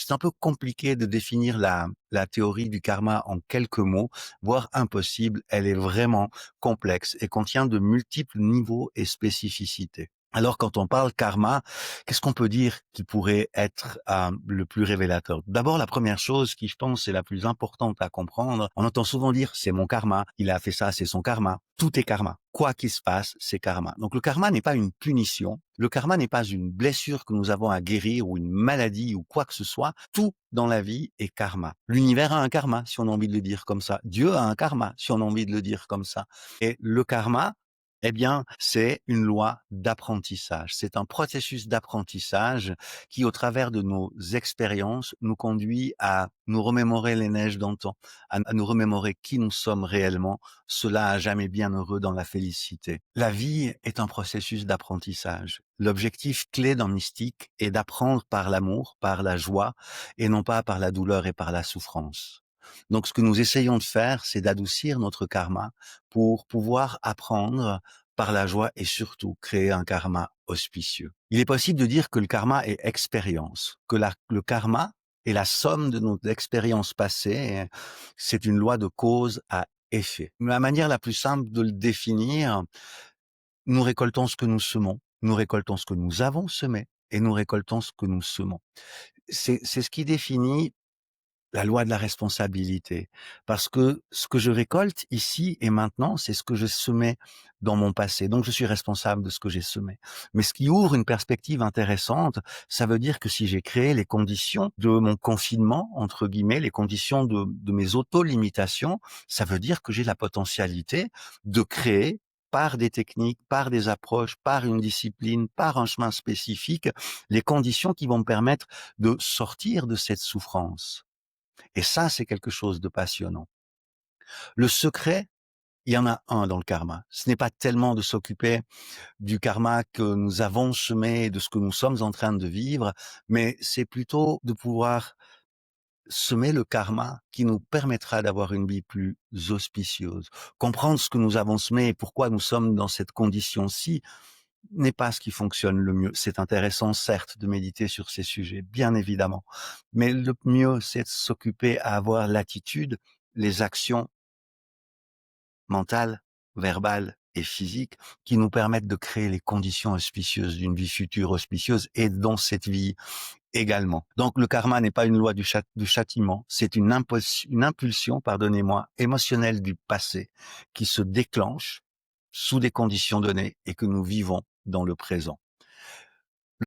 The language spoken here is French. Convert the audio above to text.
c'est un peu compliqué de définir la théorie du karma en quelques mots, voire impossible. Elle est vraiment complexe et contient de multiples niveaux et spécificités. Alors quand on parle karma, qu'est-ce qu'on peut dire qui pourrait être le plus révélateur? D'abord, la première chose qui, je pense, est la plus importante à comprendre, on entend souvent dire c'est mon karma, il a fait ça, c'est son karma. Tout est karma. Quoi qu'il se passe, c'est karma. Donc le karma n'est pas une punition, le karma n'est pas une blessure que nous avons à guérir ou une maladie ou quoi que ce soit. Tout dans la vie est karma. L'univers a un karma, si on a envie de le dire comme ça. Dieu a un karma, si on a envie de le dire comme ça. Et le karma, eh bien, c'est une loi d'apprentissage. C'est un processus d'apprentissage qui, au travers de nos expériences, nous conduit à nous remémorer les neiges d'antan, à nous remémorer qui nous sommes réellement. Cela a jamais bien heureux dans la félicité. La vie est un processus d'apprentissage. L'objectif clé d'un mystique est d'apprendre par l'amour, par la joie, et non pas par la douleur et par la souffrance. Donc, ce que nous essayons de faire, c'est d'adoucir notre karma pour pouvoir apprendre par la joie et surtout créer un karma auspicieux. Il est possible de dire que le karma est expérience, que le karma est la somme de nos expériences passées. C'est une loi de cause à effet. La manière la plus simple de le définir, nous récoltons ce que nous semons, nous récoltons ce que nous avons semé et nous récoltons ce que nous semons. C'est ce qui définit la loi de la responsabilité. Parce que ce que je récolte ici et maintenant, c'est ce que je semais dans mon passé. Donc je suis responsable de ce que j'ai semé. Mais ce qui ouvre une perspective intéressante, ça veut dire que si j'ai créé les conditions de mon confinement, entre guillemets, les conditions de mes auto-limitations, ça veut dire que j'ai la potentialité de créer par des techniques, par des approches, par une discipline, par un chemin spécifique, les conditions qui vont me permettre de sortir de cette souffrance. Et ça, c'est quelque chose de passionnant. Le secret, il y en a un dans le karma. Ce n'est pas tellement de s'occuper du karma que nous avons semé, de ce que nous sommes en train de vivre, mais c'est plutôt de pouvoir semer le karma qui nous permettra d'avoir une vie plus auspicieuse. Comprendre ce que nous avons semé et pourquoi nous sommes dans cette condition-ci n'est pas ce qui fonctionne le mieux. C'est intéressant, certes, de méditer sur ces sujets, bien évidemment. Mais le mieux, c'est de s'occuper à avoir l'attitude, les actions mentales, verbales et physiques qui nous permettent de créer les conditions auspicieuses d'une vie future auspicieuse et dans cette vie également. Donc le karma n'est pas une loi du châtiment, c'est une impulsion, pardonnez-moi, émotionnelle du passé qui se déclenche sous des conditions données et que nous vivons dans le présent.